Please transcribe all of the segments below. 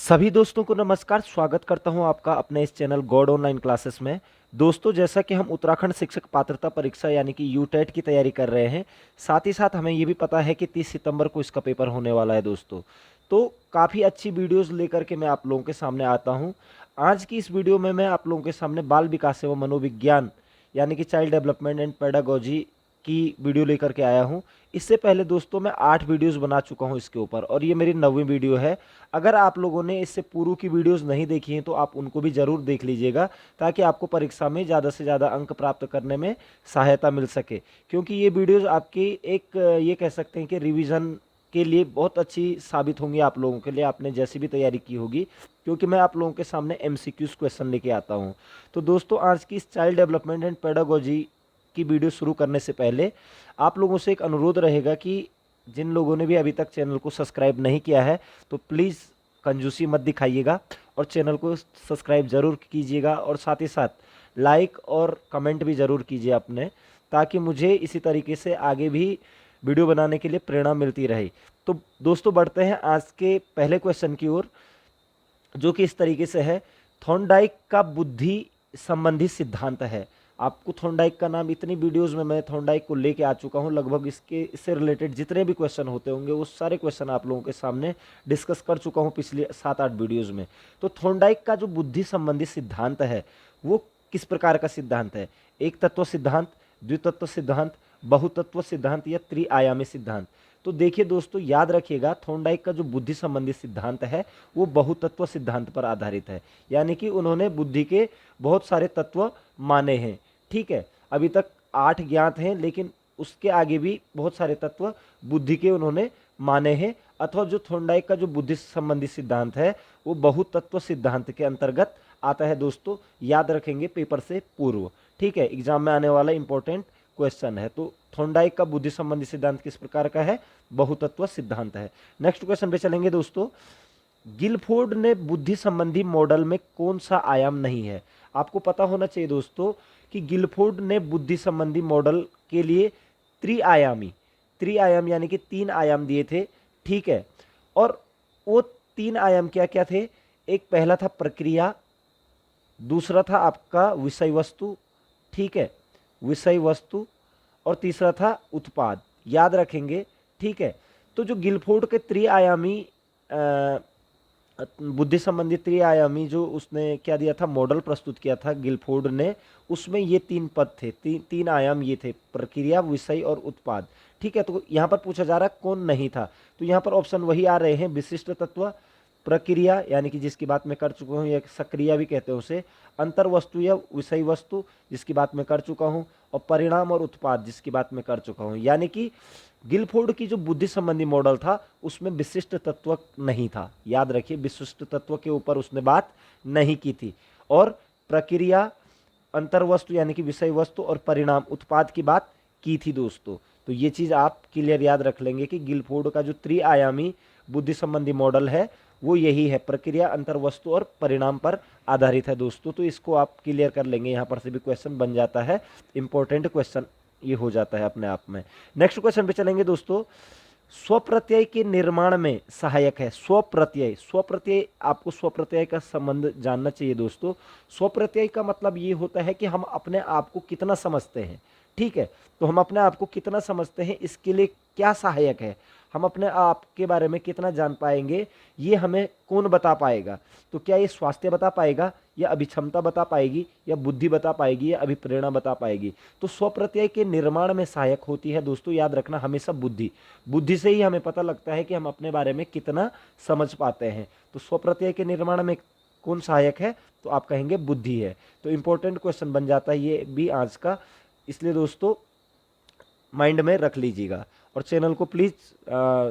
सभी दोस्तों को नमस्कार। स्वागत करता हूं आपका अपने इस चैनल गॉड ऑनलाइन क्लासेस में। दोस्तों, जैसा कि हम उत्तराखंड शिक्षक पात्रता परीक्षा यानी कि यूटेट की तैयारी कर रहे हैं, साथ ही साथ हमें ये भी पता है कि 30 सितंबर को इसका पेपर होने वाला है दोस्तों। तो काफ़ी अच्छी वीडियोस लेकर के मैं आप लोगों के सामने आता हूं। आज की इस वीडियो में मैं आप लोगों के सामने बाल विकास एवं मनोविज्ञान यानी कि चाइल्ड डेवलपमेंट एंड पेडागोजी की वीडियो लेकर के आया हूं। इससे पहले दोस्तों मैं 8 वीडियोस बना चुका हूं इसके ऊपर, और ये मेरी 9वीं वीडियो है। अगर आप लोगों ने इससे पूर्व की वीडियोस नहीं देखी हैं तो आप उनको भी जरूर देख लीजिएगा, ताकि आपको परीक्षा में ज़्यादा से ज़्यादा अंक प्राप्त करने में सहायता मिल सके। क्योंकि ये वीडियोस आपकी एक ये कह सकते हैं कि रिवीजन के लिए बहुत अच्छी साबित होंगी आप लोगों के लिए, आपने जैसी भी तैयारी की होगी, क्योंकि मैं आप लोगों के सामने एमसीक्यूज क्वेश्चन लेके आता हूँ। तो दोस्तों, आज की इस चाइल्ड डेवलपमेंट एंड पेडागोजी की वीडियो शुरू करने से पहले आप लोगों से एक अनुरोध रहेगा कि जिन लोगों ने भी अभी तक चैनल को सब्सक्राइब नहीं किया है तो प्लीज़ कंजूसी मत दिखाइएगा और चैनल को सब्सक्राइब जरूर कीजिएगा, और साथ ही साथ लाइक और कमेंट भी ज़रूर कीजिए अपने, ताकि मुझे इसी तरीके से आगे भी वीडियो बनाने के लिए प्रेरणा मिलती रहे। तो दोस्तों, बढ़ते हैं आज के पहले क्वेश्चन की ओर, जो कि इस तरीके से है। थॉर्नडाइक का बुद्धि संबंधी सिद्धांत है। आपको थॉर्नडाइक का नाम, इतनी वीडियोस में मैं थॉर्नडाइक को लेके आ चुका हूं, लगभग इससे रिलेटेड जितने भी क्वेश्चन होते होंगे वो सारे क्वेश्चन आप लोगों के सामने डिस्कस कर चुका हूं पिछले 7-8 वीडियोस में। तो थॉर्नडाइक का जो बुद्धि संबंधी सिद्धांत है वो किस प्रकार का सिद्धांत है? एक तत्व सिद्धांत, द्वितत्व सिद्धांत, बहुतत्व सिद्धांत या त्रिआयामी सिद्धांत? तो देखिए दोस्तों, याद रखिएगा, थॉर्नडाइक का जो बुद्धि संबंधी सिद्धांत है वो बहुतत्व सिद्धांत पर आधारित है। यानी कि उन्होंने बुद्धि के बहुत सारे तत्व माने हैं। ठीक है, अभी तक 8 ज्ञात हैं, लेकिन उसके आगे भी बहुत सारे तत्व बुद्धि के उन्होंने माने हैं। अथवा जो थॉर्नडाइक का जो बुद्धि संबंधी सिद्धांत है वो बहुतत्व सिद्धांत के अंतर्गत आता है दोस्तों। याद रखेंगे पेपर से पूर्व, ठीक है, एग्जाम में आने वाला इंपॉर्टेंट क्वेश्चन है। तो थॉर्नडाइक का बुद्धि संबंधी सिद्धांत किस प्रकार का है? बहुतत्व सिद्धांत है। नेक्स्ट क्वेश्चन पे चलेंगे दोस्तों। गिलफोर्ड ने बुद्धि संबंधी मॉडल में कौन सा आयाम नहीं है? आपको पता होना चाहिए दोस्तों कि गिलफोर्ड ने बुद्धि संबंधी मॉडल के लिए त्रिआयाम यानी कि 3 आयाम दिए थे। ठीक है, और वो 3 आयाम क्या क्या थे? एक पहला था प्रक्रिया, दूसरा था आपका विषय वस्तु, ठीक है, विषय वस्तु, और तीसरा था उत्पाद। याद रखेंगे, ठीक है। तो जो गिलफोर्ड के त्रिआयामी बुद्धि संबंधी त्रिआयामी जो उसने क्या दिया था, मॉडल प्रस्तुत किया था गिलफोर्ड ने, उसमें ये 3 पद थे, 3 आयाम ये थे, प्रक्रिया, विषय और उत्पाद। ठीक है, तो यहाँ पर पूछा जा रहा है कौन नहीं था, तो यहाँ पर ऑप्शन वही आ रहे हैं, विशिष्ट तत्व, प्रक्रिया यानी कि जिसकी बात मैं कर चुका हूँ, या सक्रिया भी कहते हैं उसे, अंतर वस्तु या विषय वस्तु जिसकी बात मैं कर चुका हूँ, और परिणाम और उत्पाद जिसकी बात मैं कर चुका हूँ। यानी कि गिलफोर्ड की जो बुद्धि संबंधी मॉडल था उसमें विशिष्ट तत्व नहीं था। याद रखिए, विशिष्ट तत्व के ऊपर उसने बात नहीं की थी, और प्रक्रिया, अंतर्वस्तु यानी कि विषय वस्तु, और परिणाम, उत्पाद की बात की थी दोस्तों। तो ये चीज आप क्लियर याद रख लेंगे कि गिलफोर्ड का जो त्रिआयामी बुद्धि संबंधी मॉडल है वो यही है, प्रक्रिया, अंतर्वस्तु और परिणाम पर आधारित है दोस्तों। तो इसको आप क्लियर कर लेंगे, यहां पर से भी क्वेश्चन बन जाता है, इंपॉर्टेंट क्वेश्चन ये हो जाता है अपने आप में। नेक्स्ट क्वेश्चन पे चलेंगे दोस्तों। स्वप्रत्यय के निर्माण में सहायक है। स्वप्रत्यय, स्वप्रत्यय, आपको स्वप्रत्यय का संबंध जानना चाहिए दोस्तों। स्वप्रत्यय का मतलब ये होता है कि हम अपने आप को कितना समझते हैं। ठीक है, तो हम अपने आप को कितना समझते हैं, इसके लिए क्या सहायक है, हम अपने आप के बारे में कितना जान पाएंगे, ये हमें कौन बता पाएगा? तो क्या ये स्वास्थ्य बता पाएगा, या अभिक्षमता बता पाएगी, या बुद्धि बता पाएगी, या अभिप्रेरणा बता पाएगी? तो स्वप्रत्यय के निर्माण में सहायक होती है दोस्तों, याद रखना हमेशा बुद्धि। बुद्धि से ही हमें पता लगता है कि हम अपने बारे में कितना समझ पाते हैं। तो स्वप्रत्यय के निर्माण में कौन सहायक है? तो आप कहेंगे बुद्धि है। तो इंपॉर्टेंट क्वेश्चन बन जाता है ये भी आज का, इसलिए दोस्तों माइंड में रख लीजिएगा। और चैनल को प्लीज़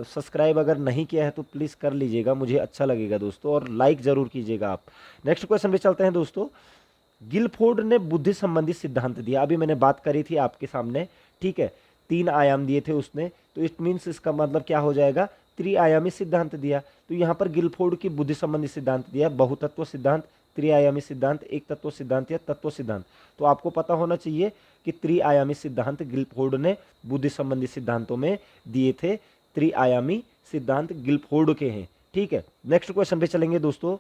सब्सक्राइब अगर नहीं किया है तो प्लीज़ कर लीजिएगा, मुझे अच्छा लगेगा दोस्तों, और लाइक ज़रूर कीजिएगा आप। नेक्स्ट क्वेश्चन पे चलते हैं दोस्तों। गिलफोर्ड ने बुद्धि संबंधी सिद्धांत दिया, अभी मैंने बात करी थी आपके सामने, ठीक है, 3 आयाम दिए थे उसने, तो इट मीन्स इसका मतलब क्या हो जाएगा, त्रिआयामी सिद्धांत दिया। तो यहाँ पर गिलफोर्ड की बुद्धि संबंधी सिद्धांत दिया, बहुतत्व सिद्धांत, त्रिआयामी सिद्धांत, एक तत्व सिद्धांत या तत्व सिद्धांत। तो आपको पता होना चाहिए कि त्रिआयामी सिद्धांत गिलफोर्ड ने बुद्धि संबंधी सिद्धांतों में दिए थे, त्रिआयामी सिद्धांत गिलफोर्ड के हैं। ठीक है, नेक्स्ट क्वेश्चन पे चलेंगे दोस्तों।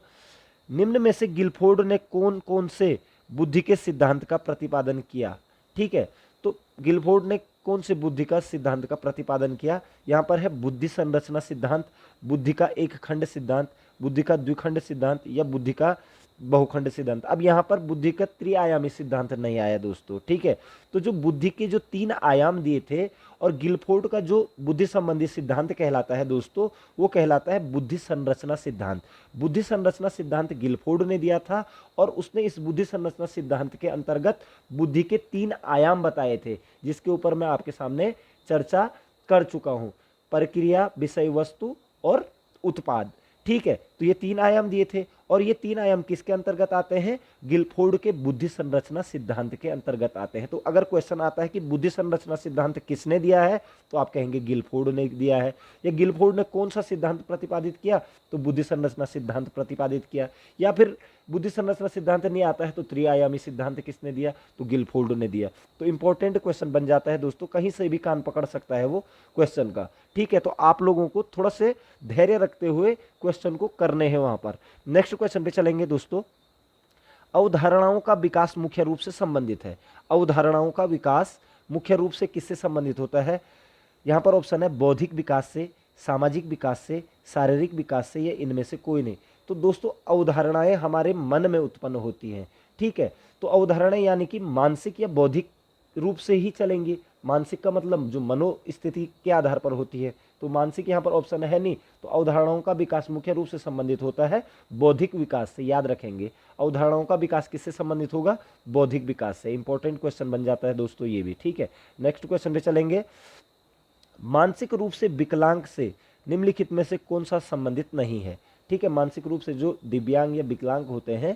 निम्न में से गिलफोर्ड ने कौन कौन से बुद्धि के सिद्धांत का प्रतिपादन किया? ठीक है, तो गिलफोर्ड ने कौन से बुद्धि का सिद्धांत का प्रतिपादन किया? यहाँ पर है बुद्धि संरचना सिद्धांत, बुद्धि का एक खंड सिद्धांत, बुद्धि का द्विखंड सिद्धांत या बुद्धि का बहुखंड सिद्धांत। अब यहाँ पर बुद्धि का त्रिआयामी सिद्धांत नहीं आया दोस्तों, ठीक है। तो जो बुद्धि के जो 3 आयाम दिए थे और गिलफोर्ड का जो बुद्धि संबंधी सिद्धांत कहलाता है दोस्तों, वो कहलाता है बुद्धि संरचना सिद्धांत। बुद्धि संरचना सिद्धांत गिलफोर्ड ने दिया था और उसने इस बुद्धि संरचना सिद्धांत के अंतर्गत बुद्धि के 3 आयाम बताए थे, जिसके ऊपर मैं आपके सामने चर्चा कर चुका हूं, प्रक्रिया, विषय वस्तु और उत्पाद। ठीक है, तो ये 3 आयाम दिए थे और ये 3 आयाम किसके अंतर्गत आते हैं? गिलफोर्ड के बुद्धि संरचना सिद्धांत के अंतर्गत आते हैं। तो अगर क्वेश्चन आता है कि बुद्धि संरचना सिद्धांत किसने दिया है, तो आप कहेंगे गिलफोर्ड ने दिया है। या गिलफोर्ड ने कौन सा सिद्धांत प्रतिपादित किया? तो बुद्धि संरचना सिद्धांत प्रतिपादित किया। या फिर बुद्धि संरचना सिद्धांत नहीं आता है तो त्रिआयामी सिद्धांत किसने दिया? तो गिलफोर्ड ने दिया। तो इंपॉर्टेंट क्वेश्चन बन जाता है दोस्तों, कहीं से भी कान पकड़ सकता है वो क्वेश्चन का। ठीक है, तो आप लोगों को थोड़ा से धैर्य रखते हुए क्वेश्चन को करने हैं वहां पर। नेक्स्ट क्वेश्चन पे चलेंगे दोस्तों। अवधारणाओं का विकास मुख्य रूप से संबंधित है। अवधारणाओं का विकास मुख्य रूप से किससे संबंधित होता है? यहां पर ऑप्शन है बौद्धिक विकास से, सामाजिक विकास से, शारीरिक विकास से, या इनमें से कोई नहीं। तो दोस्तों अवधारणाएं हमारे मन में उत्पन्न होती हैं। ठीक है, तो अवधारणाएं यानी कि मानसिक या बौद्धिक रूप से ही चलेंगी। मानसिक का मतलब जो मनोस्थिति के आधार पर होती है, तो मानसिक यहाँ पर ऑप्शन है नहीं। तो अवधारणाओं का विकास मुख्य रूप से संबंधित होता है बौद्धिक विकास से, याद रखेंगे। अवधारणाओं का विकास किससे संबंधित होगा? बौद्धिक विकास से। इंपॉर्टेंट क्वेश्चन बन जाता है दोस्तों ये भी। ठीक है, नेक्स्ट क्वेश्चन पे चलेंगे। मानसिक रूप से विकलांग से निम्नलिखित में से कौन सा संबंधित नहीं है? ठीक है, मानसिक रूप से जो दिव्यांग या विकलांग होते हैं,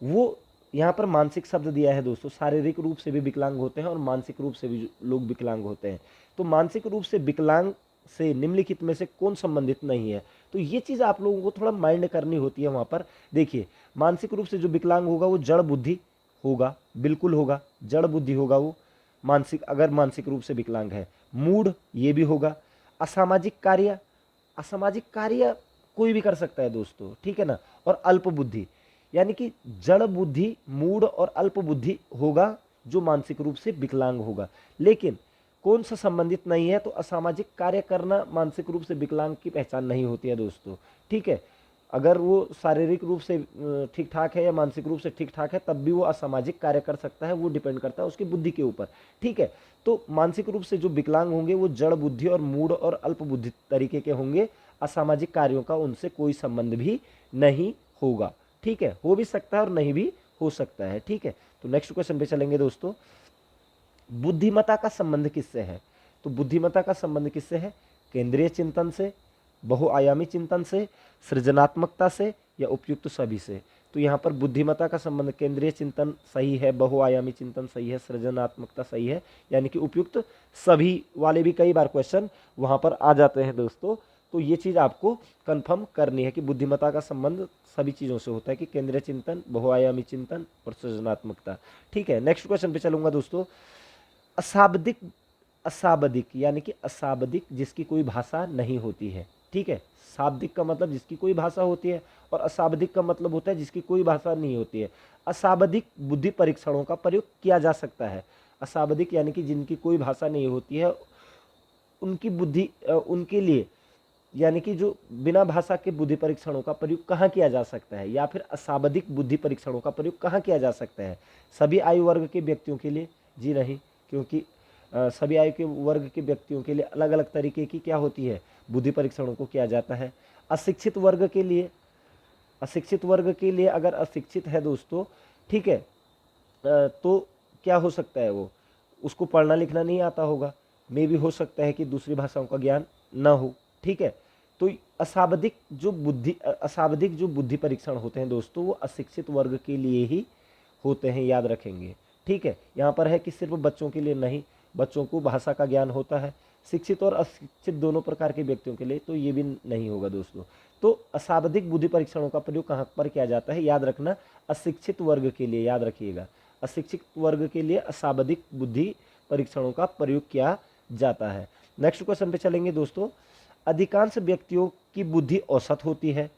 वो यहाँ पर मानसिक शब्द दिया है दोस्तों। शारीरिक रूप से भी विकलांग होते हैं और मानसिक रूप से भी लोग विकलांग होते हैं। तो मानसिक रूप से विकलांग से निम्नलिखित में से कौन संबंधित नहीं है? तो ये चीज आप लोगों को थोड़ा माइंड करनी होती है वहां पर। देखिए, मानसिक रूप से जो विकलांग होगा वो जड़ बुद्धि होगा, बिल्कुल होगा, जड़ बुद्धि होगा वो मानसिक, अगर मानसिक रूप से विकलांग है। मूड ये भी होगा। असामाजिक कार्य, असामाजिक कार्य कोई भी कर सकता है दोस्तों, ठीक है ना। और अल्प बुद्धि, यानी कि जड़ बुद्धि, मूड और अल्प बुद्धि होगा जो मानसिक रूप से विकलांग होगा। लेकिन कौन सा संबंधित नहीं है? तो असामाजिक कार्य करना मानसिक रूप से विकलांग की पहचान नहीं होती है दोस्तों। ठीक है, अगर वो शारीरिक रूप से ठीक ठाक है या मानसिक रूप से ठीक ठाक है, तब भी वो असामाजिक कार्य कर सकता है। वो डिपेंड करता है उसकी बुद्धि के ऊपर। ठीक है, तो मानसिक रूप से जो विकलांग होंगे वो जड़ बुद्धि और मूड और अल्प बुद्धि तरीके के होंगे। असामाजिक कार्यों का उनसे कोई संबंध भी नहीं होगा। ठीक है, हो भी सकता है और नहीं भी हो सकता है। ठीक है, तो नेक्स्ट क्वेश्चन पे चलेंगे दोस्तों। बुद्धिमत्ता का संबंध किससे है? तो बुद्धिमत्ता का संबंध किससे है? केंद्रीय चिंतन से, बहुआयामी चिंतन से, सृजनात्मकता से, या उपयुक्त सभी से। तो यहाँ पर बुद्धिमत्ता का संबंध केंद्रीय चिंतन सही है, बहुआयामी चिंतन सही है, सृजनात्मकता सही है, यानी कि उपयुक्त सभी वाले भी कई बार क्वेश्चन वहां पर आ जाते हैं दोस्तों। तो ये चीज आपको कंफर्म करनी है कि बुद्धिमत्ता का संबंध सभी चीजों से होता है, कि केंद्रीय चिंतन, बहुआयामी चिंतन और सृजनात्मकता। ठीक है, नेक्स्ट क्वेश्चन पे चलूंगा दोस्तों। अशाब्दिक, अशाब्दिक यानी कि अशाब्दिक जिसकी कोई भाषा नहीं होती है। ठीक है, शाब्दिक का मतलब जिसकी कोई भाषा होती है और अशाब्दिक का मतलब होता है जिसकी कोई भाषा नहीं होती है। अशाब्दिक बुद्धि परीक्षणों का प्रयोग किया जा सकता है। अशाब्दिक यानी कि जिनकी कोई भाषा नहीं होती है, उनकी बुद्धि उनके लिए, यानी कि जो बिना भाषा के बुद्धि परीक्षणों का प्रयोग कहाँ किया जा सकता है, या फिर अशाब्दिक बुद्धि परीक्षणों का प्रयोग कहाँ किया जा सकता है? सभी आयु वर्ग के व्यक्तियों के लिए? जी नहीं, क्योंकि सभी आयु के वर्ग के व्यक्तियों के लिए अलग अलग तरीके की क्या होती है, बुद्धि परीक्षणों को किया जाता है। अशिक्षित वर्ग के लिए, अशिक्षित वर्ग के लिए अगर अशिक्षित है दोस्तों, ठीक है, तो क्या हो सकता है, वो उसको पढ़ना लिखना नहीं आता होगा, मे भी हो सकता है कि दूसरी भाषाओं का ज्ञान ना हो। ठीक है, तो अशाब्दिक जो बुद्धि परीक्षण होते हैं दोस्तों, वो अशिक्षित वर्ग के लिए ही होते हैं, याद रखेंगे। ठीक है, यहाँ पर है कि सिर्फ बच्चों के लिए नहीं, बच्चों को भाषा का ज्ञान होता है। शिक्षित और अशिक्षित दोनों प्रकार के व्यक्तियों के लिए तो ये भी नहीं होगा दोस्तों। तो अशाब्दिक बुद्धि परीक्षणों का प्रयोग कहाँ पर किया जाता है? याद रखना, अशिक्षित वर्ग के लिए, याद रखिएगा, अशिक्षित वर्ग के लिए अशाब्दिक बुद्धि परीक्षणों का प्रयोग किया जाता है। नेक्स्ट क्वेश्चन पे चलेंगे दोस्तों। अधिकांश व्यक्तियों की बुद्धि औसत होती है,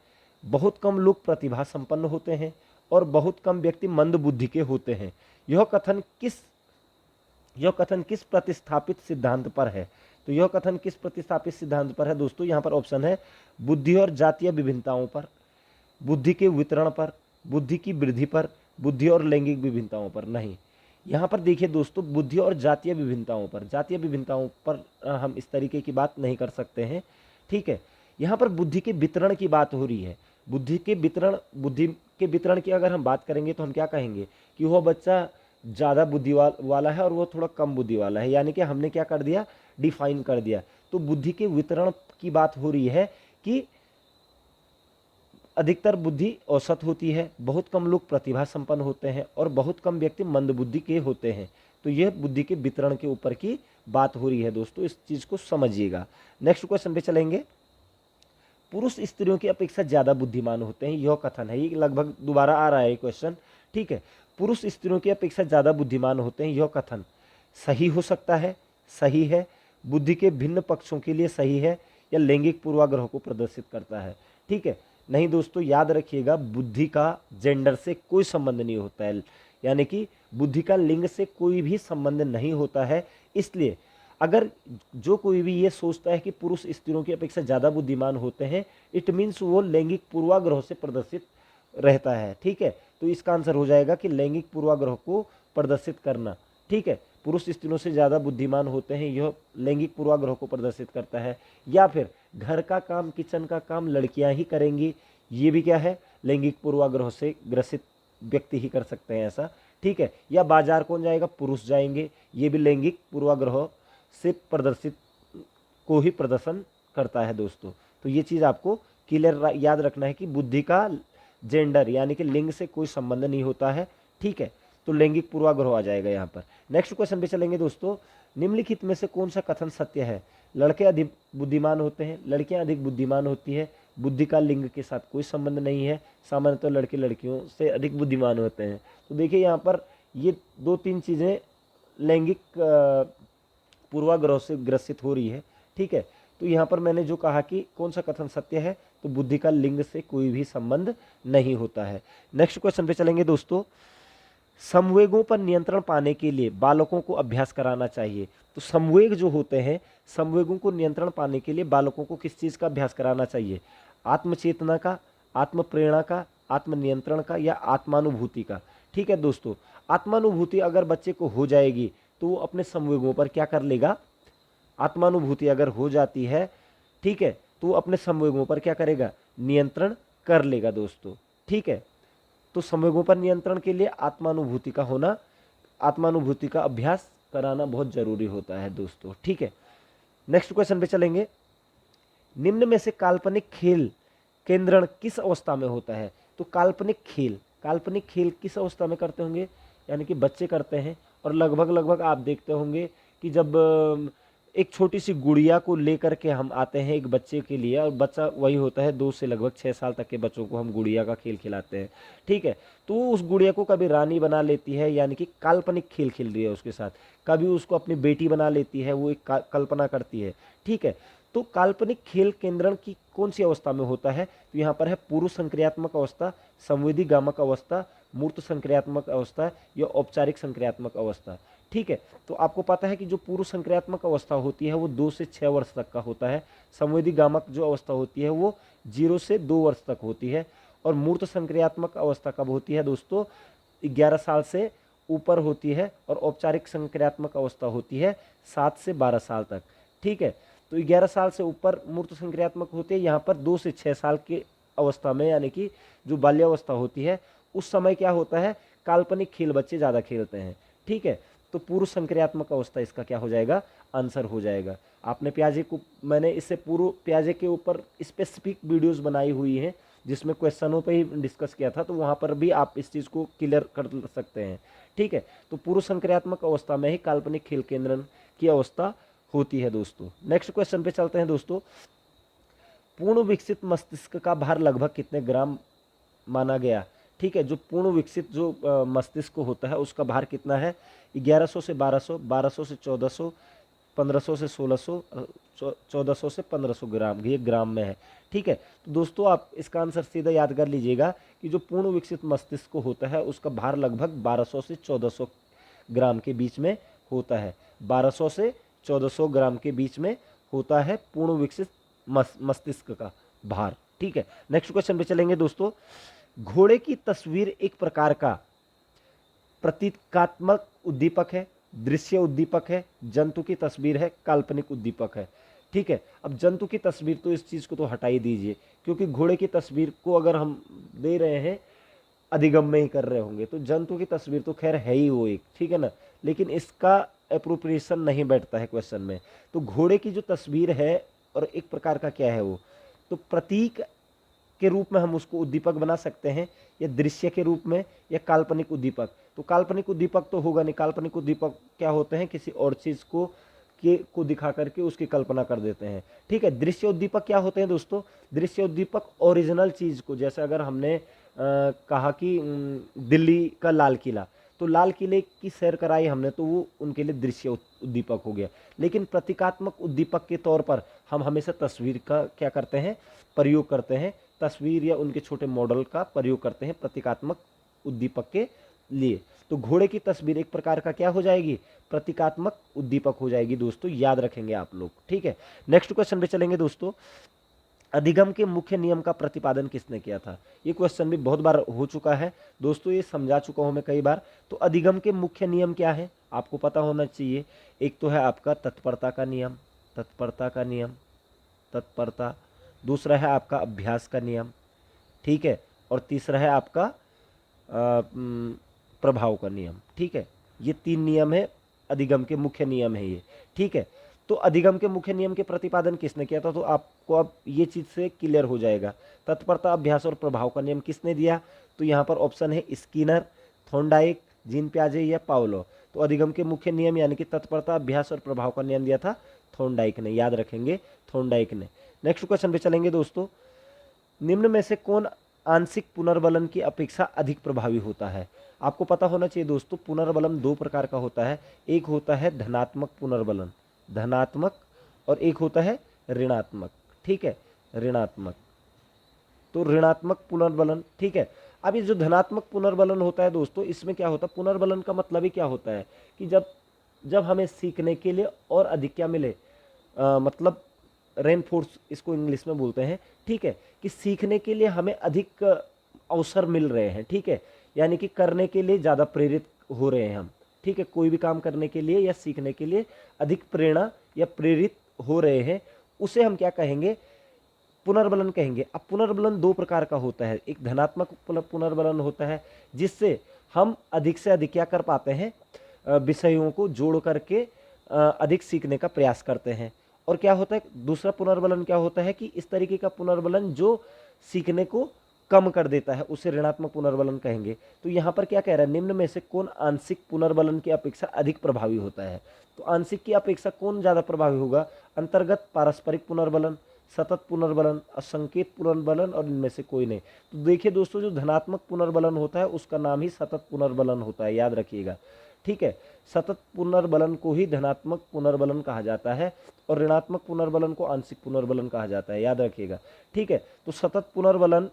बहुत कम लोग प्रतिभा संपन्न होते हैं और बहुत कम व्यक्ति मंद बुद्धि के होते हैं। यह कथन किस प्रतिस्थापित सिद्धांत पर है? तो यह कथन किस प्रतिस्थापित सिद्धांत पर है दोस्तों? यहाँ पर ऑप्शन है बुद्धि और जातीय विभिन्नताओं पर, बुद्धि के वितरण पर, बुद्धि की वृद्धि पर, बुद्धि और लैंगिक विभिन्नताओं पर। नहीं, यहाँ पर देखिए दोस्तों, बुद्धि और जातीय विभिन्नताओं पर, जातीय विभिन्नताओं पर हम इस तरीके की बात नहीं कर सकते हैं। ठीक है, यहाँ पर बुद्धि के वितरण की बात हो रही है। बुद्धि के वितरण की अगर हम बात करेंगे तो हम क्या कहेंगे कि वह बच्चा ज़्यादा बुद्धि वाला है और वो थोड़ा कम बुद्धि वाला है, यानी कि हमने क्या कर दिया, डिफाइन कर दिया। तो बुद्धि के वितरण की बात हो रही है कि अधिकतर बुद्धि औसत होती है, बहुत कम लोग प्रतिभा संपन्न होते हैं और बहुत कम व्यक्ति मंद बुद्धि के होते हैं। तो यह बुद्धि के वितरण के ऊपर की बात हो रही है दोस्तों, इस चीज को समझिएगा। नेक्स्ट क्वेश्चन पे चलेंगे। पुरुष स्त्रियों की अपेक्षा ज्यादा बुद्धिमान होते हैं, यह कथन है। ये लगभग दोबारा आ रहा है क्वेश्चन। ठीक है, पुरुष स्त्रियों की अपेक्षा ज्यादा बुद्धिमान होते हैं, यह कथन सही हो सकता है, सही है, बुद्धि के भिन्न पक्षों के लिए सही है, या लैंगिक पूर्वाग्रह को प्रदर्शित करता है? ठीक है, नहीं दोस्तों, याद रखिएगा, बुद्धि का जेंडर से कोई संबंध नहीं होता है, यानी कि बुद्धि का लिंग से कोई भी संबंध नहीं होता है। इसलिए अगर जो कोई भी ये सोचता है कि पुरुष स्त्रियों की अपेक्षा ज़्यादा बुद्धिमान होते हैं, इट मीन्स वो लैंगिक पूर्वाग्रह से प्रदर्शित रहता है। ठीक है, तो इसका आंसर हो जाएगा कि लैंगिक पूर्वाग्रह को प्रदर्शित करना। ठीक है, पुरुष स्त्रियों से ज़्यादा बुद्धिमान होते हैं, यह लैंगिक पूर्वाग्रह को प्रदर्शित करता है। या फिर घर का काम, किचन का काम लड़कियां ही करेंगी, ये भी क्या है, लैंगिक पूर्वाग्रह से ग्रसित व्यक्ति ही कर सकते हैं ऐसा। ठीक है, या बाजार कौन जाएगा, पुरुष जाएंगे, ये भी लैंगिक पूर्वाग्रह से प्रदर्शित को ही प्रदर्शन करता है दोस्तों। तो ये चीज़ आपको क्लियर याद रखना है कि बुद्धि का जेंडर यानी कि लिंग से कोई संबंध नहीं होता है। ठीक है, तो लैंगिक पूर्वाग्रह आ जाएगा यहाँ पर। नेक्स्ट क्वेश्चन पे चलेंगे दोस्तों। निम्नलिखित में से कौन सा कथन सत्य है? लड़के अधिक बुद्धिमान होते हैं, लड़कियां अधिक बुद्धिमान होती है, बुद्धि का लिंग के साथ कोई संबंध नहीं है, सामान्यतः लड़के लड़कियों से अधिक बुद्धिमान होते हैं। तो देखिए यहाँ पर ये दो तीन चीज़ें लैंगिक पूर्वाग्रह से ग्रसित हो रही है। ठीक है, तो यहाँ पर मैंने जो कहा कि कौन सा कथन सत्य है, तो बुद्धि का लिंग से कोई भी संबंध नहीं होता है। नेक्स्ट क्वेश्चन पे चलेंगे दोस्तों। संवेगों पर नियंत्रण पाने के लिए बालकों को अभ्यास कराना चाहिए। तो संवेग जो होते हैं, संवेगों को नियंत्रण पाने के लिए बालकों को किस चीज़ का अभ्यास कराना चाहिए? आत्मचेतना का, आत्म प्रेरणा का, आत्मनियंत्रण का, या आत्मानुभूति का? ठीक है दोस्तों, आत्मानुभूति अगर बच्चे को हो जाएगी तो वो अपने संवेगों पर क्या कर लेगा, आत्मानुभूति अगर हो जाती है, ठीक है, तो वो अपने संवेगों पर क्या करेगा, नियंत्रण कर लेगा दोस्तों। ठीक है, तो संवेगों पर नियंत्रण के लिए आत्मानुभूति का होना, आत्मानुभूति का अभ्यास कराना बहुत जरूरी होता है दोस्तों। ठीक है, नेक्स्ट क्वेश्चन पे चलेंगे। निम्न में से काल्पनिक खेल केंद्रण किस अवस्था में होता है? तो काल्पनिक खेल किस अवस्था में करते होंगे, यानी कि बच्चे करते हैं, और लगभग आप देखते होंगे कि जब एक छोटी सी गुड़िया को लेकर के हम आते हैं एक बच्चे के लिए, और बच्चा वही होता है 2 से लगभग 6 साल तक के बच्चों को हम गुड़िया का खेल खिलाते हैं। ठीक है, तो उस गुड़िया को कभी रानी बना लेती है, यानी कि काल्पनिक खेल खेल रही है उसके साथ, कभी उसको अपनी बेटी बना लेती है, वो एक कल्पना करती है। ठीक है, तो काल्पनिक खेल केंद्रण की कौन सी अवस्था में होता है? तो यहाँ पर है पूर्व संक्रियात्मक अवस्था, संवेदी गामक अवस्था, मूर्त संक्रियात्मक अवस्था, या औपचारिक संक्रियात्मक अवस्था। ठीक है, तो आपको पता है कि जो पूर्व संक्रियात्मक अवस्था होती है वो 2 से 6 वर्ष तक का होता है। संवेदी गामक जो अवस्था होती है वो 0 से 2 वर्ष तक होती है। और मूर्त संक्रियात्मक अवस्था कब होती है दोस्तों? 11 साल से ऊपर होती है। और औपचारिक संक्रियात्मक अवस्था होती है 7 से 12 साल तक। ठीक है, तो 11 साल से ऊपर मूर्त संक्रियात्मक होती है। यहाँ पर 2 से 6 साल की अवस्था में, यानी कि जो बाल्यावस्था होती है, उस समय क्या होता है, काल्पनिक खेल बच्चे ज़्यादा खेलते हैं। ठीक है, तो पूर्व संक्रियात्मक अवस्था इसका क्या हो जाएगा, आंसर हो जाएगा। आपने प्याजे को, मैंने इससे पूर्व प्याजे के ऊपर स्पेसिफिक वीडियोस बनाई हुई हैं जिसमें क्वेश्चनों पे ही डिस्कस किया था, तो वहाँ पर भी आप इस चीज़ को क्लियर कर सकते हैं। ठीक है, तो पूर्व संक्रियात्मक अवस्था में ही काल्पनिक खेल केंद्रण की अवस्था होती है दोस्तों। नेक्स्ट क्वेश्चन पे चलते हैं दोस्तों। पूर्ण विकसित मस्तिष्क का भार लगभग कितने ग्राम माना गया? ठीक है, जो पूर्ण विकसित जो मस्तिष्क होता है उसका भार कितना है? 1100 से 1200, 1200 से 1400, 1500 से 1600, 1400 से 1500 ग्राम, ये ग्राम में है। ठीक है, तो दोस्तों आप इसका आंसर सीधा याद कर लीजिएगा कि जो पूर्ण विकसित मस्तिष्क होता है उसका भार लगभग 1200 से 1400 ग्राम के बीच में होता है। 1200 से 1400 ग्राम के बीच में होता है पूर्ण विकसित मस्तिष्क का भार। ठीक है, नेक्स्ट क्वेश्चन पे चलेंगे दोस्तों। घोड़े की तस्वीर एक प्रकार का प्रतीकात्मक उद्दीपक है, दृश्य उद्दीपक है, जंतु की तस्वीर है, काल्पनिक उद्दीपक है। ठीक है, अब जंतु की तस्वीर तो इस चीज को तो हटा ही दीजिए, क्योंकि घोड़े की तस्वीर को अगर हम दे रहे हैं अधिगम में ही कर रहे होंगे, तो जंतु की तस्वीर तो खैर है ही वो एक, ठीक है ना, लेकिन इसका अप्रोप्रिएशन नहीं बैठता है क्वेश्चन में। तो घोड़े की जो तस्वीर है और एक प्रकार का क्या है वो, तो प्रतीक के रूप में हम उसको उद्दीपक बना सकते हैं, या दृश्य के रूप में, या काल्पनिक उद्दीपक। तो काल्पनिक उद्दीपक तो होगा नहीं, काल्पनिक उद्दीपक क्या होते हैं, किसी और चीज को दिखा करके उसकी कल्पना कर देते हैं। ठीक है, दृश्य उद्दीपक क्या होते हैं दोस्तों, दृश्य उद्दीपक ओरिजिनल चीज को, जैसे अगर हमने कहा कि दिल्ली का लाल किला, तो लाल किले की सैर कराई हमने, तो वो उनके लिए दृश्य उद्दीपक हो गया। लेकिन प्रतीकात्मक उद्दीपक के तौर पर हम हमेशा तस्वीर का क्या करते हैं, प्रयोग करते हैं, तस्वीर या उनके छोटे मॉडल का प्रयोग करते हैं प्रतीकात्मक उद्दीपक के लिए। तो घोड़े की तस्वीर एक प्रकार का क्या हो जाएगी, प्रतीकात्मक उद्दीपक हो जाएगी दोस्तों, याद रखेंगे आप लोग। ठीक है, नेक्स्ट क्वेश्चन पे चलेंगे दोस्तों। अधिगम के मुख्य नियम का प्रतिपादन किसने किया था। ये क्वेश्चन भी बहुत बार हो चुका है दोस्तों, ये समझा चुका हूं मैं कई बार। तो अधिगम के मुख्य नियम क्या है, आपको पता होना चाहिए। एक तो है आपका तत्परता का नियम, तत्परता का नियम, तत्परता। दूसरा है आपका अभ्यास का नियम, ठीक है, और तीसरा है आपका प्रभाव का नियम। ठीक है, ये 3 नियम है, अधिगम के मुख्य नियम है ये। ठीक है, तो अधिगम के मुख्य नियम के प्रतिपादन किसने किया था, तो आपको अब ये चीज से क्लियर हो जाएगा। तत्परता, अभ्यास और प्रभाव का नियम किसने दिया, तो यहाँ पर ऑप्शन है स्किनर, थॉर्नडाइक, जीन पियाजे या पावलो। तो अधिगम के मुख्य नियम यानी कि तत्परता, अभ्यास और प्रभाव का नियम दिया था थॉर्नडाइक ने, याद रखेंगे, थॉर्नडाइक ने। नेक्स्ट क्वेश्चन पे चलेंगे दोस्तों। निम्न में से कौन आंशिक पुनर्बलन की अपेक्षा अधिक प्रभावी होता है। आपको पता होना चाहिए दोस्तों, पुनर्बलन 2 प्रकार का होता है। एक होता है धनात्मक पुनर्बलन, धनात्मक, और एक होता है ऋणात्मक। ठीक है, ऋणात्मक, तो ऋणात्मक पुनर्बलन। ठीक है, अब ये जो धनात्मक पुनर्बलन होता है दोस्तों, इसमें क्या होता है, पुनर्बलन का मतलब ही क्या होता है कि जब हमें सीखने के लिए और अधिक क्या मिले, मतलब रेनफोर्स इसको इंग्लिश में बोलते हैं। ठीक है, कि सीखने के लिए हमें अधिक अवसर मिल रहे हैं। ठीक है, यानी कि करने के लिए ज़्यादा प्रेरित हो रहे हैं हम। ठीक है, कोई भी काम करने के लिए या सीखने के लिए अधिक प्रेरणा या प्रेरित हो रहे हैं, उसे हम क्या कहेंगे, पुनर्बलन कहेंगे। अब पुनर्बलन 2 प्रकार का होता है। एक धनात्मक पुनर्बलन होता है, जिससे हम अधिक से अधिक क्या कर पाते हैं, विषयों को जोड़ करके अधिक सीखने का प्रयास करते हैं। और क्या होता है दूसरा पुनर्बलन, क्या होता है कि इस तरीके का पुनर्बलन जो सीखने को कम कर देता है, उसे ऋणात्मक पुनर्बलन कहेंगे। तो यहाँ पर क्या कह रहा है, निम्न में से कौन आंशिक पुनर्बलन की अपेक्षा अधिक प्रभावी होता है। तो आंशिक की अपेक्षा कौन ज्यादा प्रभावी होगा, अंतर्गत पारस्परिक पुनर्बलन, सतत पुनर्बलन, असंकेत पुनर्बलन, और इनमें से कोई नहीं। तो देखिए दोस्तों, जो धनात्मक पुनर्बलन होता है उसका नाम ही सतत पुनर्बलन होता है, याद रखिएगा। ठीक है, सतत पुनर्बलन को ही धनात्मक पुनर्बलन कहा जाता है, और ऋणात्मक पुनर्बलन को आंशिक पुनर्बलन कहा जाता है, याद रखिएगा। ठीक है, तो सतत पुनर्बलन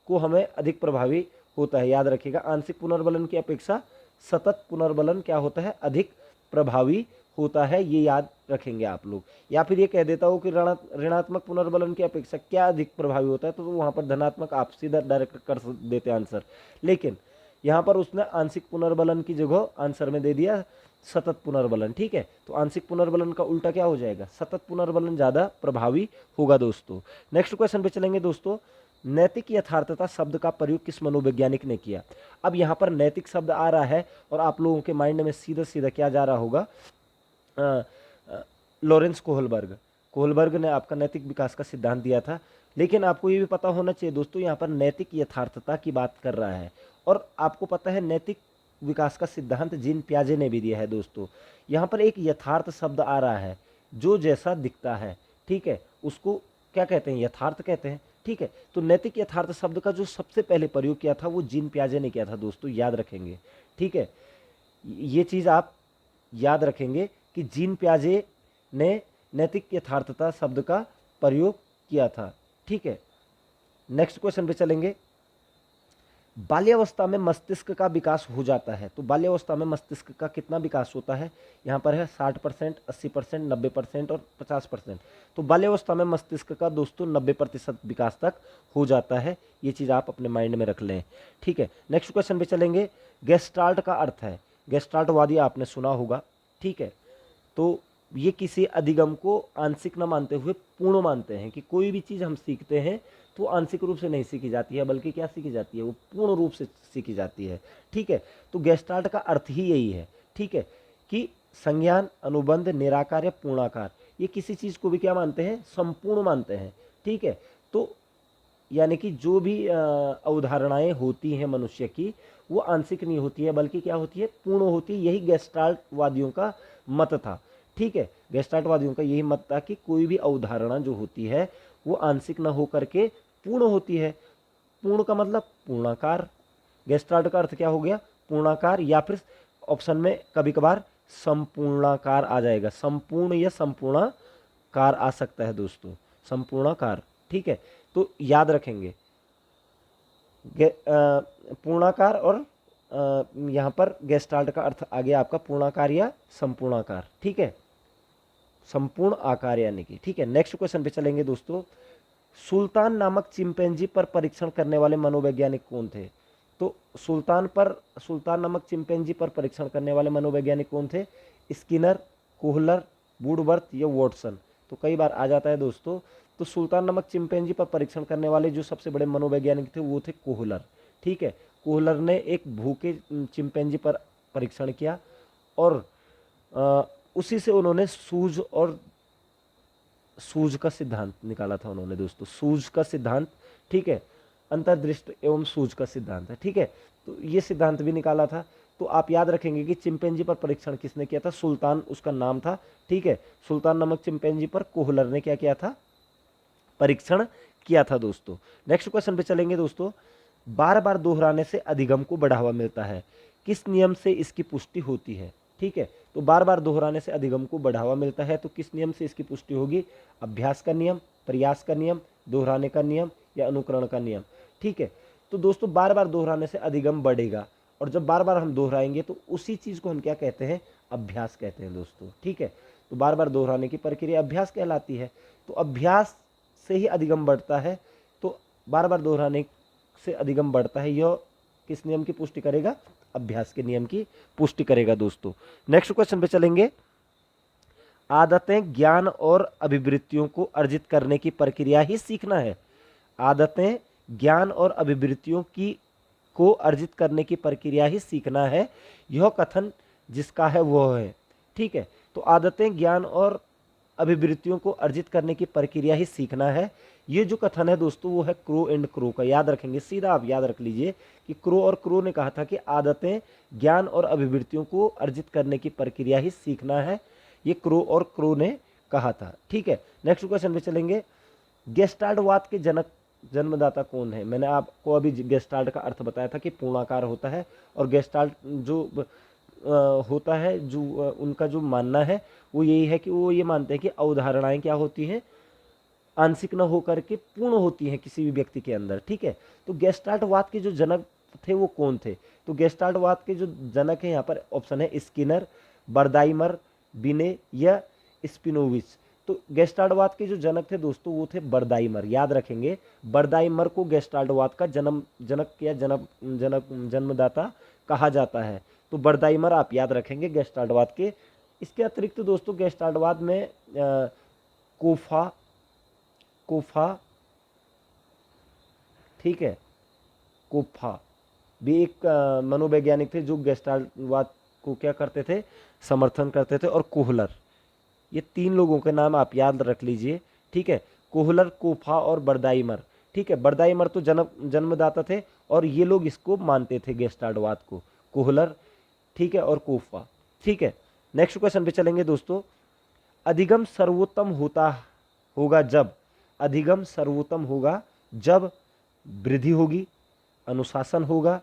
को हमें अधिक प्रभावी होता है, याद रखिएगा। आंशिक पुनर्बलन की अपेक्षा सतत पुनर्बलन क्या होता है, अधिक प्रभावी होता है, ये याद रखेंगे आप लोग। या फिर ये कह देता हूँ कि ऋणात्मक पुनर्बलन की अपेक्षा क्या अधिक प्रभावी होता है, तो वहां पर धनात्मक आप सीधा डायरेक्ट कर देते आंसर, लेकिन यहाँ पर उसने आंशिक पुनर्बलन की जगह आंसर में दे दिया सतत पुनर्बलन। ठीक है, तो आंशिक पुनर्बलन का उल्टा क्या हो जाएगा, सतत पुनर्बलन ज्यादा प्रभावी होगा दोस्तों। नेक्स्ट क्वेश्चन पे चलेंगे दोस्तों। नैतिक यथार्थता शब्द का प्रयोग किस मनोवैज्ञानिक ने किया। अब यहाँ पर नैतिक शब्द आ रहा है और आप लोगों के माइंड में सीधा सीधा क्या जा रहा होगा, लॉरेंस कोहलबर्ग। कोहलबर्ग ने आपका नैतिक विकास का सिद्धांत दिया था। लेकिन आपको ये भी पता होना चाहिए दोस्तों, यहाँ पर नैतिक यथार्थता की बात कर रहा है, और आपको पता है नैतिक विकास का सिद्धांत जीन पियाजे ने भी दिया है दोस्तों। यहाँ पर एक यथार्थ शब्द आ रहा है, जो जैसा दिखता है। ठीक है, उसको क्या कहते हैं, यथार्थ कहते हैं। ठीक है, तो नैतिक यथार्थ शब्द का जो सबसे पहले प्रयोग किया था वो जीन पियाजे ने किया था दोस्तों, याद रखेंगे। ठीक है, ये चीज आप याद रखेंगे कि जीन पियाजे ने नैतिक यथार्थता शब्द का प्रयोग किया था। ठीक है, नेक्स्ट क्वेश्चन पे चलेंगे। बाल्यावस्था में मस्तिष्क का विकास हो जाता है, तो बाल्यावस्था में मस्तिष्क का कितना विकास होता है? यहाँ पर है 60%, 80%, 90% और 50%। तो बाल्यावस्था में मस्तिष्क का दोस्तों 90% विकास तक हो जाता है। ये चीज़ आप अपने माइंड में रख लें। ठीक है, नेक्स्ट क्वेश्चन पे चलेंगे। गेस्टाल्ट का अर्थ है, गेस्टाल्टवादी आपने सुना होगा। ठीक है, तो ये किसी अधिगम को आंशिक न मानते हुए पूर्ण मानते हैं कि कोई भी चीज़ हम सीखते हैं तो आंशिक रूप से नहीं सीखी जाती है, बल्कि क्या सीखी जाती है, वो पूर्ण रूप से सीखी जाती है। ठीक है, तो गेस्टाल्ट का अर्थ ही यही है। ठीक है, कि संज्ञान, अनुबंध, निराकार या पूर्णाकार, ये किसी चीज़ को भी क्या मानते हैं, संपूर्ण मानते हैं। ठीक है, तो यानी कि जो भी अवधारणाएं होती हैं मनुष्य की, वो आंशिक नहीं होती है, बल्कि क्या होती है, पूर्ण होती है। यही गेस्टाल्ट वादियों का मत था। ठीक है, गेस्टाल्ट वादियों का यही मत था कि कोई भी अवधारणा जो होती है वो आंशिक न होकर के पूर्ण होती है। पूर्ण का मतलब पूर्णाकार। गेस्टाल्ट का अर्थ क्या हो गया, पूर्णाकार, या फिर ऑप्शन में कभी कभार संपूर्णाकार आ जाएगा, संपूर्ण या संपूर्णाकार आ सकता है दोस्तों, संपूर्णाकार। ठीक है, तो याद रखेंगे पूर्णाकार और यहाँ पर गेस्टाल्ट का अर्थ आ गया आपका पूर्णाकार या संपूर्णाकार। ठीक है, संपूर्ण आकार यानी कि। ठीक है, नेक्स्ट क्वेश्चन पे चलेंगे दोस्तों। सुल्तान नामक चिंपैंजी पर परीक्षण करने वाले मनोवैज्ञानिक कौन थे? तो सुल्तान नामक चिंपैंजी पर परीक्षण करने वाले मनोवैज्ञानिक कौन थे? स्किनर, कोहलर, वुडवर्थ या वॉटसन। तो कई बार आ जाता है दोस्तों। तो सुल्तान नामक चिंपैंजी पर परीक्षण करने वाले जो सबसे बड़े मनोवैज्ञानिक थे वो थे कोहलर। ठीक है, कोहलर ने एक भूखे चिंपैंजी पर परीक्षण किया और उसी से उन्होंने सूझ का सिद्धांत निकाला था उन्होंने दोस्तों, सूझ का सिद्धांत। ठीक है, अंतर्दृष्टि एवं सूझ का सिद्धांत है। ठीक है, तो ये सिद्धांत भी निकाला था। तो आप याद रखेंगे कि चिंपैंजी पर परीक्षण किसने किया था? सुल्तान उसका नाम था। ठीक है, सुल्तान नामक चिंपैंजी पर कोहलर ने क्या किया था? परीक्षण किया था दोस्तों। नेक्स्ट क्वेश्चन पे चलेंगे दोस्तों। बार बार दोहराने से अधिगम को बढ़ावा मिलता है, किस नियम से इसकी पुष्टि होती है? ठीक है, तो बार बार दोहराने से अधिगम को बढ़ावा मिलता है, तो किस नियम से इसकी पुष्टि होगी? अभ्यास का नियम, प्रयास का नियम, दोहराने का नियम या अनुकरण का नियम। ठीक है, तो दोस्तों बार बार दोहराने से अधिगम बढ़ेगा, और जब बार बार हम दोहराएंगे तो उसी चीज को हम क्या कहते हैं? अभ्यास कहते हैं दोस्तों। ठीक है, तो बार बार दोहराने की प्रक्रिया अभ्यास कहलाती है। तो अभ्यास से ही अधिगम बढ़ता है, तो बार बार दोहराने से अधिगम बढ़ता है। यह किस नियम की पुष्टि करेगा? अभ्यास के नियम की पुष्टि करेगा दोस्तों। नेक्स्ट क्वेश्चन पे चलेंगे। आदतें, ज्ञान और अभिवृत्तियों को अर्जित करने की प्रक्रिया ही सीखना है। आदतें, ज्ञान और अभिवृत्तियों की को अर्जित करने की प्रक्रिया ही सीखना है, यह कथन जिसका है वह है। ठीक है, तो आदतें, ज्ञान और अभिवृत्तियों को अर्जित करने की प्रक्रिया ही सीखना है, ये जो कथन है दोस्तों वो है क्रो एंड क्रो का। याद रखेंगे, सीधा आप याद रख लीजिए कि क्रो और क्रो ने कहा था कि आदतें, ज्ञान और अभिवृत्तियों को अर्जित करने की प्रक्रिया ही सीखना है, ये क्रो और क्रो ने कहा था। ठीक है, नेक्स्ट क्वेश्चन पे चलेंगे। गेस्टाल्टवाद के जन्मदाता कौन है? मैंने आपको अभी गेस्टाल्ट का अर्थ बताया था कि पूर्णाकार होता है, और गेस्टाल्ट जो होता है, जो उनका जो मानना है वो यही है कि वो ये मानते हैं कि अवधारणाएं क्या होती हैं? आंशिक न होकर के पूर्ण होती हैं किसी भी व्यक्ति के अंदर। ठीक है, तो गेस्टाल्टवाद के जो जनक थे वो कौन थे? तो गेस्टाल्टवाद के जो जनक है यहाँ पर ऑप्शन है स्किनर, बर्दाइमर, बिने या स्पिनोविच। तो गेस्टाल्टवाद के जो जनक थे दोस्तों वो थे बर्दाइमर। याद रखेंगे, बर्दाइमर को गेस्टाल्टवाद का जनक या जन्मदाता कहा जाता है। तो बर्दाइमर आप याद रखेंगे गेस्टाल्टवाद के। इसके अतिरिक्त दोस्तों गेस्टाल्टवाद में कोफा, ठीक है, कोफा भी एक मनोवैज्ञानिक थे जो गेस्टाल्टवाद को क्या करते थे? समर्थन करते थे। और कोहलर, ये तीन लोगों के नाम आप याद रख लीजिए। ठीक है, कोहलर, कोफा और बर्दाइमर। ठीक है, बर्दाइमर तो जन्मदाता थे और ये लोग इसको मानते थे गेस्टाल्टवाद को, कोहलर, ठीक है, और कोफा। ठीक है, नेक्स्ट क्वेश्चन पे चलेंगे दोस्तों। अधिगम सर्वोत्तम होगा जब वृद्धि होगी, अनुशासन होगा,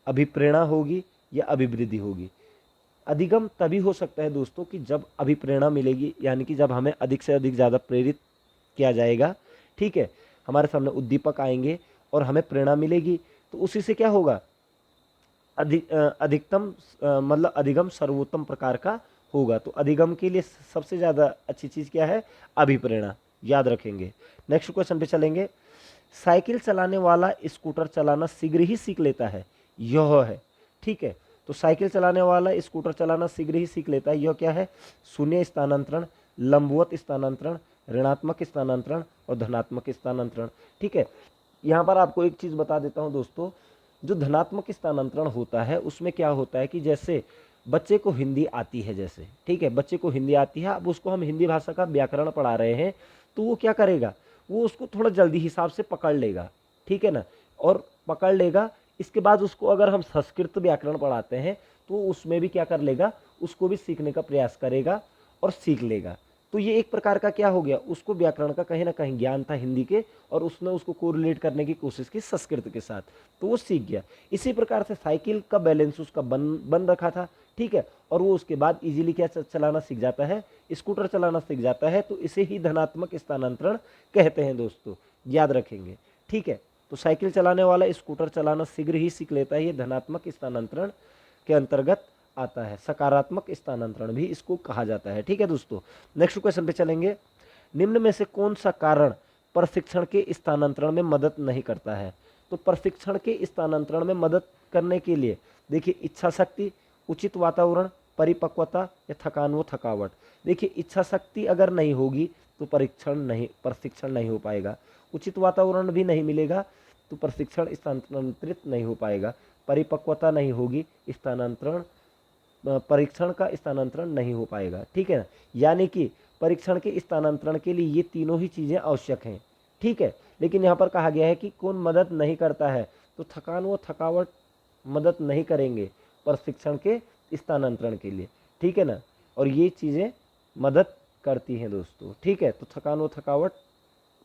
अभिप्रेरणा होगी या अभिवृद्धि होगी। अधिगम तभी हो सकता है दोस्तों कि जब अभिप्रेरणा मिलेगी, यानी कि जब हमें अधिक से अधिक ज़्यादा प्रेरित किया जाएगा। ठीक है, हमारे सामने उद्दीपक आएंगे और हमें प्रेरणा मिलेगी, तो उसी से क्या होगा, अधिकतम मतलब अधिगम सर्वोत्तम प्रकार का होगा। तो अधिगम के लिए सबसे ज़्यादा अच्छी चीज़ क्या है, अभिप्रेरणा, याद रखेंगे। नेक्स्ट क्वेश्चन पे चलेंगे। साइकिल चलाने वाला स्कूटर चलाना शीघ्र ही सीख लेता है, यह है। ठीक है, तो साइकिल चलाने वाला स्कूटर चलाना शीघ्र ही सीख लेता है, यह क्या है, शून्य स्थानांतरण, लंबवत स्थानांतरण, ऋणात्मक स्थानांतरण और धनात्मक स्थानांतरण। ठीक है, यहाँ पर आपको एक चीज़ बता देता हूँ दोस्तों, जो धनात्मक स्थानांतरण होता है उसमें क्या होता है कि जैसे बच्चे को हिंदी आती है, जैसे ठीक है, बच्चे को हिंदी आती है, अब उसको हम हिंदी भाषा का व्याकरण पढ़ा रहे हैं, तो वो क्या करेगा, वो उसको थोड़ा जल्दी हिसाब से पकड़ लेगा। ठीक है ना, और पकड़ लेगा, इसके बाद उसको अगर हम संस्कृत व्याकरण पढ़ाते हैं तो उसमें भी क्या कर लेगा, उसको भी सीखने का प्रयास करेगा और सीख लेगा। तो ये एक प्रकार का क्या हो गया, उसको व्याकरण का कहीं ना कहीं ज्ञान था हिंदी के, और उसने उसको कोरिलेट करने की कोशिश की संस्कृत के साथ, तो वो सीख गया। इसी प्रकार से साइकिल का बैलेंस उसका बन रखा था। ठीक है, और वो उसके बाद इजीली क्या चलाना सीख जाता है, स्कूटर चलाना सीख जाता है। तो इसे ही धनात्मक स्थानांतरण कहते हैं दोस्तों, याद रखेंगे। ठीक है, तो साइकिल चलाने वाला स्कूटर चलाना शीघ्र ही सीख लेता है, ये धनात्मक स्थानांतरण के अंतर्गत आता है। सकारात्मक स्थानांतरण भी इसको कहा जाता है। ठीक है दोस्तों, नेक्स्ट क्वेश्चन पे चलेंगे। निम्न में से कौन सा कारण प्रशिक्षण के स्थानांतरण में मदद नहीं करता है? तो प्रशिक्षण के स्थानांतरण में मदद करने के लिए देखिए, इच्छा शक्ति, उचित वातावरण, परिपक्वता या थकान व थकावट। देखिए, इच्छा शक्ति अगर नहीं होगी तो प्रशिक्षण नहीं हो पाएगा। उचित वातावरण भी नहीं मिलेगा तो प्रशिक्षण स्थानांतरित नहीं हो पाएगा। परिपक्वता नहीं होगी, परीक्षण का स्थानांतरण नहीं हो पाएगा। ठीक है ना, यानी कि परीक्षण के स्थानांतरण के लिए ये तीनों ही चीज़ें आवश्यक हैं। ठीक है, लेकिन यहाँ पर कहा गया है कि कौन मदद नहीं करता है, तो थकान व थकावट मदद नहीं करेंगे प्रशिक्षण के स्थानांतरण के लिए। ठीक है ना, और ये चीज़ें मदद करती हैं दोस्तों। ठीक है, तो थकान व थकावट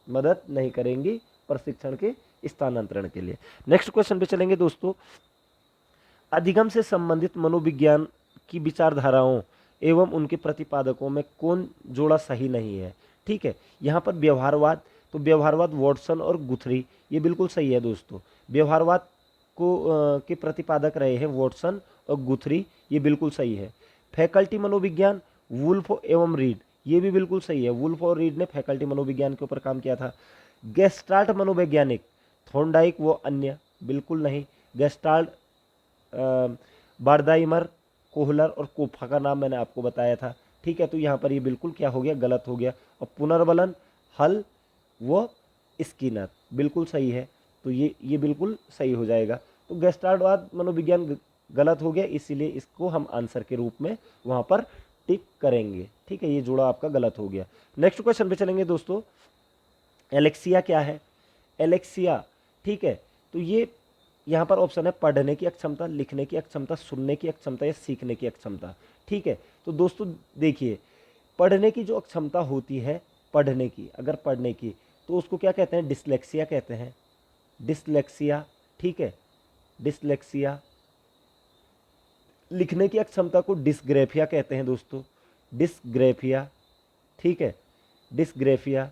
मदद नहीं करेंगी प्रशिक्षण के स्थानांतरण के लिए। नेक्स्ट क्वेश्चन पे चलेंगे दोस्तों। अधिगम से संबंधित मनोविज्ञान की विचारधाराओं एवं उनके प्रतिपादकों में कौन जोड़ा सही नहीं है? ठीक है, यहाँ पर व्यवहारवाद, तो व्यवहारवाद वॉटसन और गुथरी, ये बिल्कुल सही है दोस्तों। व्यवहारवाद के प्रतिपादक रहे हैं वॉटसन और गुथरी, ये बिल्कुल सही है। फैकल्टी मनोविज्ञान वुल्फ एवं रीड, ये भी बिल्कुल सही है। वुल्फ और रीड ने फैकल्टी मनोविज्ञान के ऊपर काम किया था। गेस्टाल्ट मनोवैज्ञानिक थॉर्नडाइक वो अन्य, बिल्कुल नहीं। गेस्टाल्ट बारदाइमर, कोहलर और कोफा का नाम मैंने आपको बताया था। ठीक है, तो यहाँ पर ये बिल्कुल क्या हो गया, गलत हो गया। और पुनर्बलन हल वो स्किनर, बिल्कुल सही है। तो ये बिल्कुल सही हो जाएगा। तो गेस्टाल्टवाद मनोविज्ञान गलत हो गया, इसीलिए इसको हम आंसर के रूप में वहाँ पर टिक करेंगे। ठीक है, ये जोड़ा आपका गलत हो गया। नेक्स्ट क्वेश्चन पे चलेंगे दोस्तों। एलेक्सिया क्या है? एलेक्सिया, ठीक है, तो ये यहाँ पर ऑप्शन है पढ़ने की अक्षमता, लिखने की अक्षमता, सुनने की अक्षमता या सीखने की अक्षमता। ठीक है, तो दोस्तों देखिए, पढ़ने की जो अक्षमता होती है, पढ़ने की, अगर पढ़ने की, तो उसको क्या कहते हैं, डिसलेक्सिया कहते हैं। डिसलेक्सिया, ठीक है, डिसलेक्सिया। लिखने की अक्षमता को डिस्ग्रेफिया कहते हैं दोस्तों, डिस्ग्रेफिया। ठीक है, डिस्ग्रेफिया।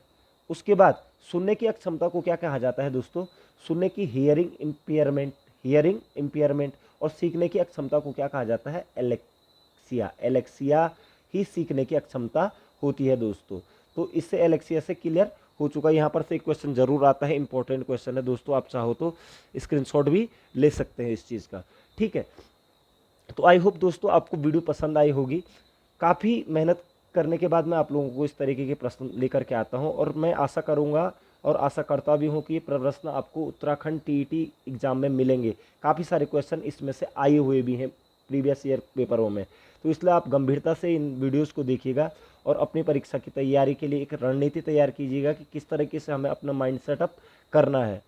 उसके बाद सुनने की अक्षमता को क्या कहा जाता है दोस्तों? सुनने की हियरिंग इम्पेयरमेंट, हियरिंग इम्पेयरमेंट। और सीखने की अक्षमता को क्या कहा जाता है? एलेक्सिया। एलेक्सिया ही सीखने की अक्षमता होती है दोस्तों। तो इससे एलेक्सिया से क्लियर हो चुका है। यहाँ पर से एक क्वेश्चन जरूर आता है, इंपॉर्टेंट क्वेश्चन है दोस्तों, आप चाहो तो स्क्रीनशॉट भी ले सकते हैं इस चीज़ का। ठीक है, तो आई होप दोस्तों आपको वीडियो पसंद आई होगी। काफ़ी मेहनत करने के बाद मैं आप लोगों को इस तरीके के प्रश्न लेकर के आता हूं, और मैं आशा करूंगा और आशा करता भी हूं कि ये प्रश्न आपको उत्तराखंड टीईटी एग्जाम में मिलेंगे। काफ़ी सारे क्वेश्चन इसमें से आए हुए भी हैं प्रीवियस ईयर पेपरों में, तो इसलिए आप गंभीरता से इन वीडियोज़ को देखिएगा और अपनी परीक्षा की तैयारी के लिए एक रणनीति तैयार कीजिएगा कि किस तरीके से हमें अपना माइंड सेटअप करना है।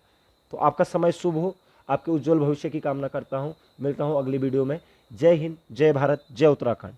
तो आपका समय शुभ हो, आपके उज्जवल भविष्य की कामना करता हूँ। मिलता हूँ अगली वीडियो में। जय हिंद, जय भारत, जय उत्तराखंड।